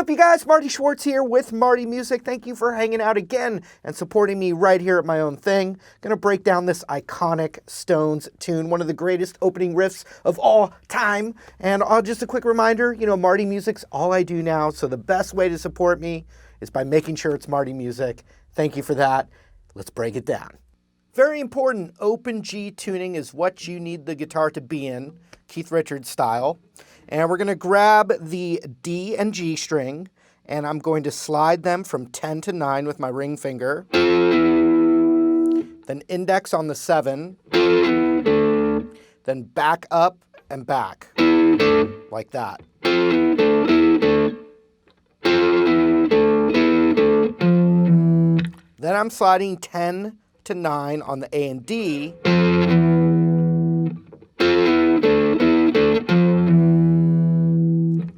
up, you guys? Marty Schwartz here with Marty Music. Thank you for hanging out again and supporting me right here at my own thing. Gonna break down this iconic Stones tune, one of the greatest opening riffs of all time. And just a quick reminder, Marty Music's all I do now, so the best way to support me is by making sure it's Marty Music. Thank you for that. Let's break it down. Very important, open G tuning is what you need the guitar to be in, Keith Richards style. And we're going to grab the D and G string, and I'm going to slide them from 10 to 9 with my ring finger. Then index on the 7. Then back up and back, like that. Then I'm sliding 10 to 9 on the A and D.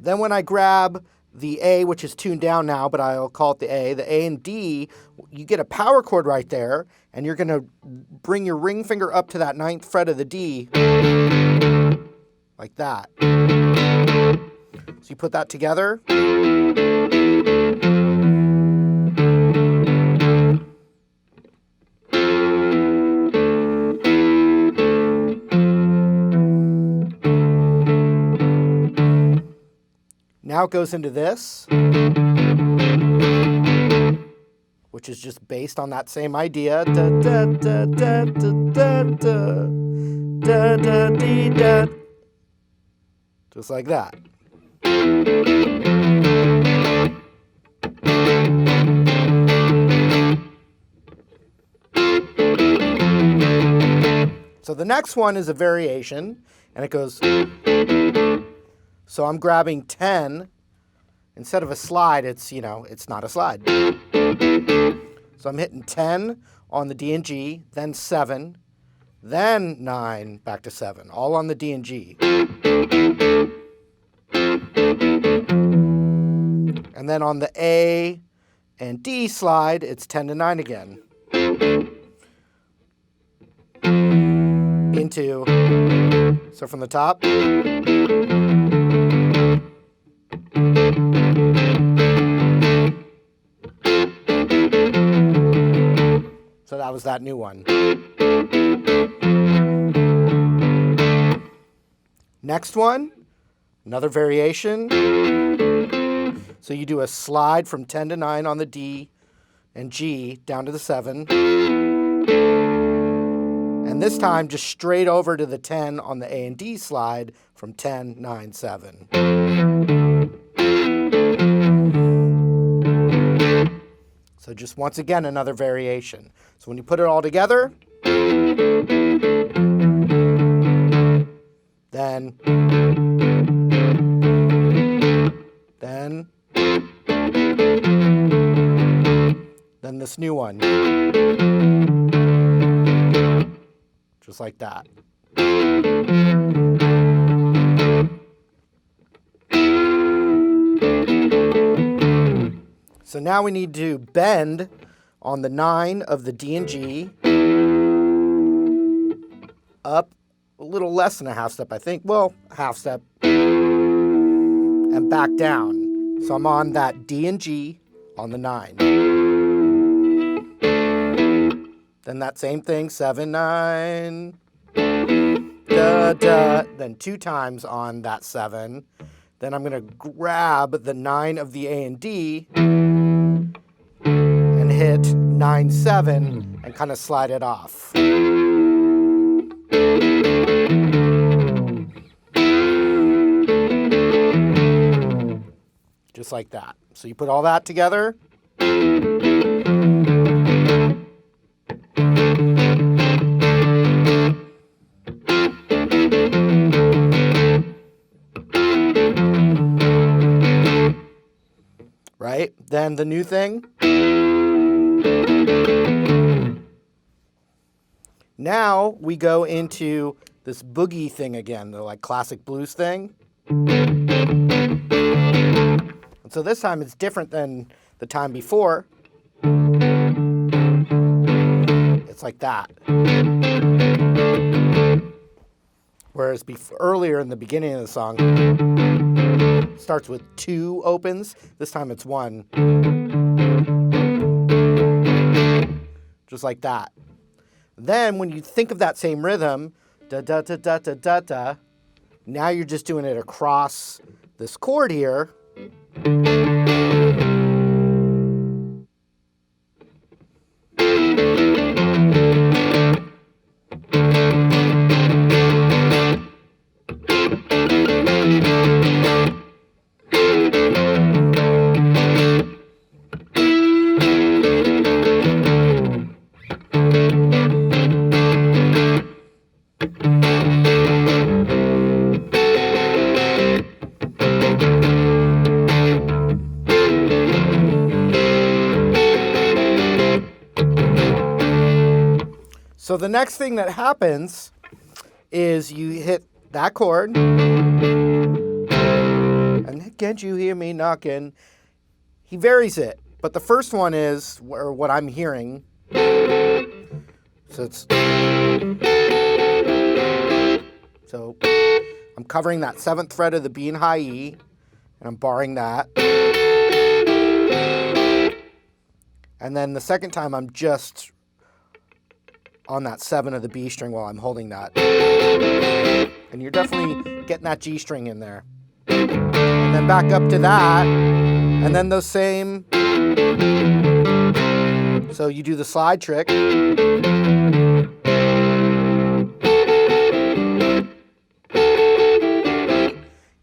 Then when I grab the A, which is tuned down now, but I'll call it the A and D, you get a power chord right there, and you're going to bring your ring finger up to that 9th fret of the D, like that. So you put that together. Now it goes into this, which is just based on that same idea. Da, da, da, da, da, da, da, da, da, dee, da. Just like that. So the next one is a variation, and it goes... So I'm grabbing 10. Instead of a slide, it's not a slide. So I'm hitting 10 on the D and G, then 7, then 9, back to 7, all on the D and G. And then on the A and D slide, it's 10 to 9 again. Into, so from the top. So that was that new one. Next one, another variation. So you do a slide from 10 to 9 on the D and G down to the 7. And this time just straight over to the 10 on the A and D slide from 10, 9, 7. So just once again, another variation. So when you put it all together, then this new one. Just like that. So now we need to bend on the 9 of the D and G up a little less than a half step, I think. Well, a half step. And back down. So I'm on that D and G on the 9. Then that same thing, 7, 9. Da, da. Then 2 times on that 7. Then I'm going to grab the 9 of the A and D and hit 9, 7 and kind of slide it off. Just like that. So you put all that together. Right? Then the new thing. Now we go into this boogie thing again, the classic blues thing. And so this time it's different than the time before. It's like that. Whereas earlier in the beginning of the song, Starts with 2 opens. This time it's 1. Just like that. Then when you think of that same rhythm, da da da da da da da, now you're just doing it across this chord here. So the next thing that happens is you hit that chord, and can't you hear me knocking? He varies it, but the first one is what I'm hearing. So I'm covering that 7th fret of the B and high E, and I'm barring that. And then the second time I'm just on that 7 of the B string while I'm holding that. And you're definitely getting that G string in there. And then back up to that, and then those same. So you do the slide trick.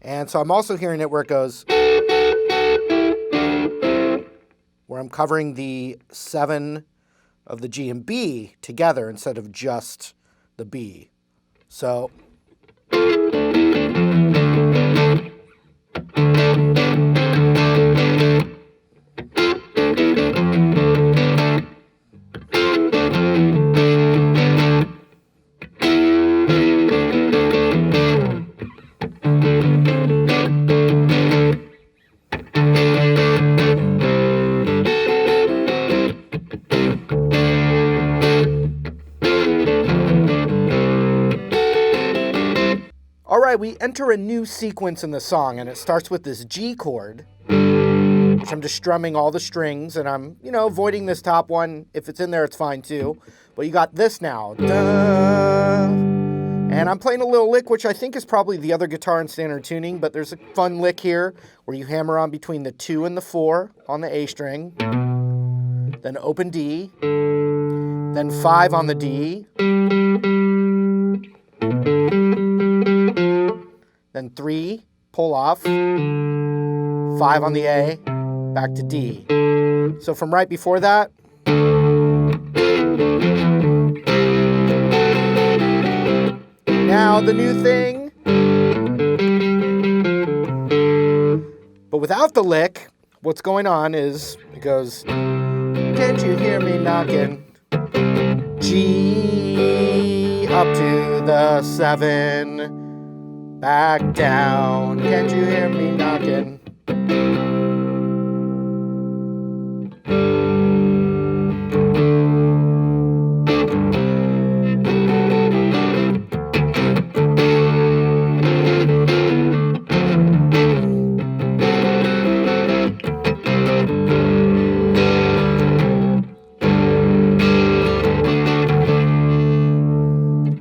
And so I'm also hearing it where it goes, where I'm covering the 7 of the G and B together instead of just the B. So we enter a new sequence in the song, and it starts with this G chord, which I'm just strumming all the strings, and I'm, avoiding this top one. If it's in there, it's fine too. But you got this now. Da, and I'm playing a little lick, which I think is probably the other guitar in standard tuning, but there's a fun lick here where you hammer on between the 2 and the 4 on the A string, then open D, then 5 on the D, then 3, pull off, 5 on the A, back to D. So from right before that, now the new thing, but without the lick, what's going on is it goes, can't you hear me knocking? G up to the 7. Back down, can't you hear me knocking?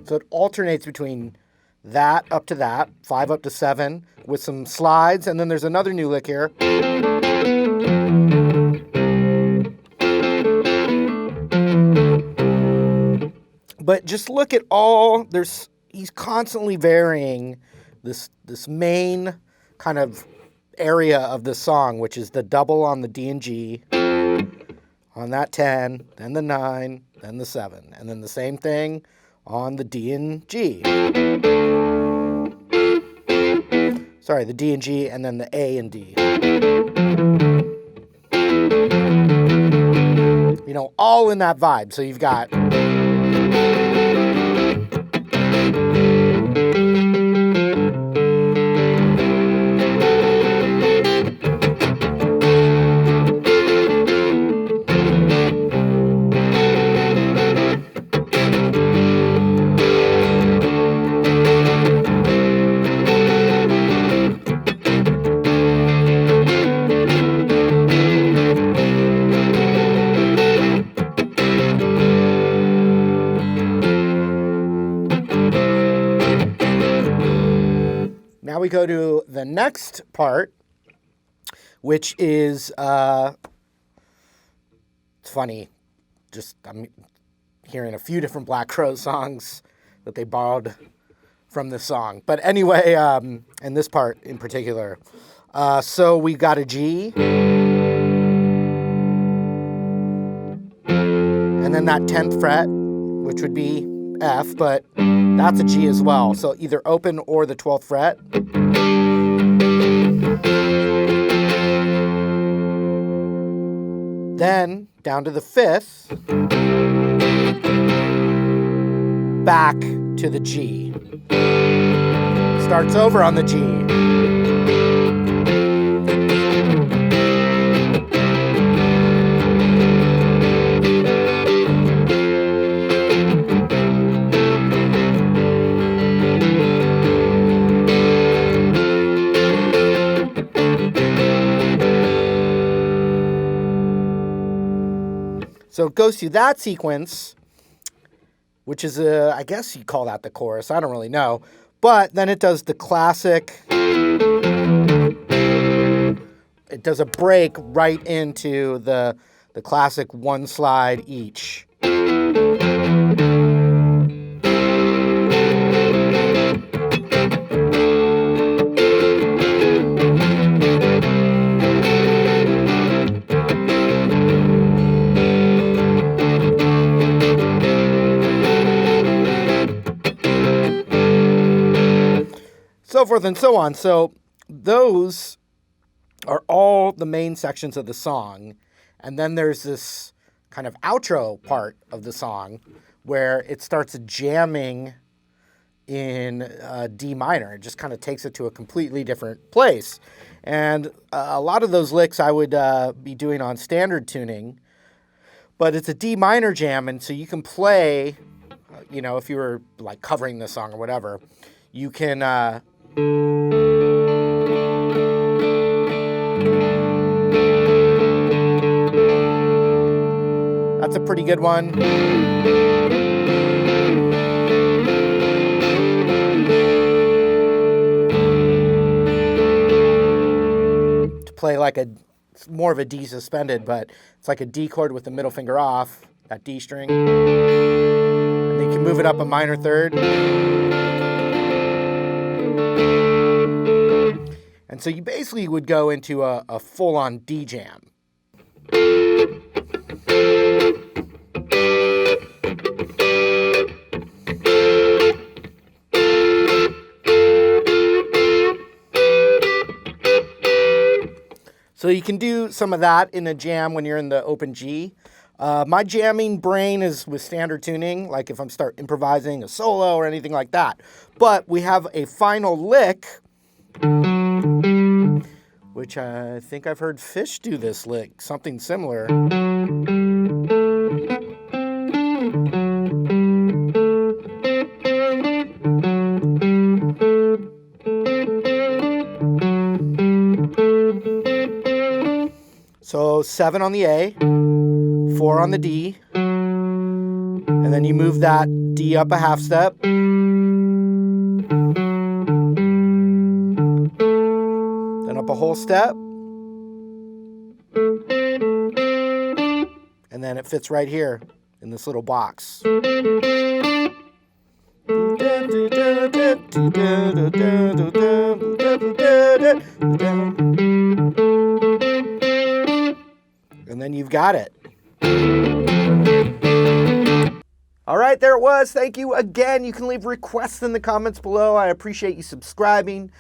So it alternates between that up to that, 5 up to 7, with some slides, and then there's another new lick here. But just look at he's constantly varying this main kind of area of the song, which is the double on the D and G, on that 10, then the 9, then the 7, and then the same thing on the D and G. Sorry, the D and G, and then the A and D. All in that vibe. So you've got go to the next part, which is, it's funny, I'm hearing a few different Black Crowes songs that they borrowed from this song. But anyway, and this part in particular. So we got a G. And then that 10th fret, which would be F, but that's a G as well. So either open or the 12th fret. Then down to the 5th, back to the G. Starts over on the G. So it goes through that sequence, which is, I guess you call that the chorus. I don't really know. But then it does the classic. It does a break right into the classic one slide each. So forth and so on. So those are all the main sections of the song. And then there's this kind of outro part of the song where it starts jamming in D minor. It just kind of takes it to a completely different place. And a lot of those licks I would be doing on standard tuning. But it's a D minor jam, and so you can play, if you were like covering the song or whatever, you can... That's a pretty good one. To play like it's more of a D suspended, but it's like a D chord with the middle finger off, that D string. And then you can move it up a minor third. And so you basically would go into a full-on D jam. So you can do some of that in a jam when you're in the open G. My jamming brain is with standard tuning, like if I'm start improvising a solo or anything like that. But we have a final lick, which I think I've heard Fish do this lick, something similar. So 7 on the A, 4 on the D, and then you move that D up a half step. Then up a whole step. And then it fits right here in this little box. And then you've got it. All right, there it was. Thank you again. You can leave requests in the comments below. I appreciate you subscribing,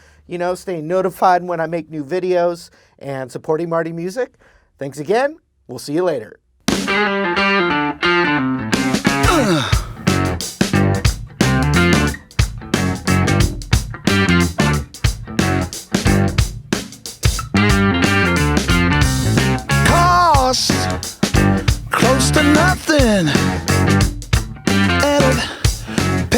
staying notified when I make new videos and supporting Marty Music. Thanks again. We'll see you later. Close to nothing.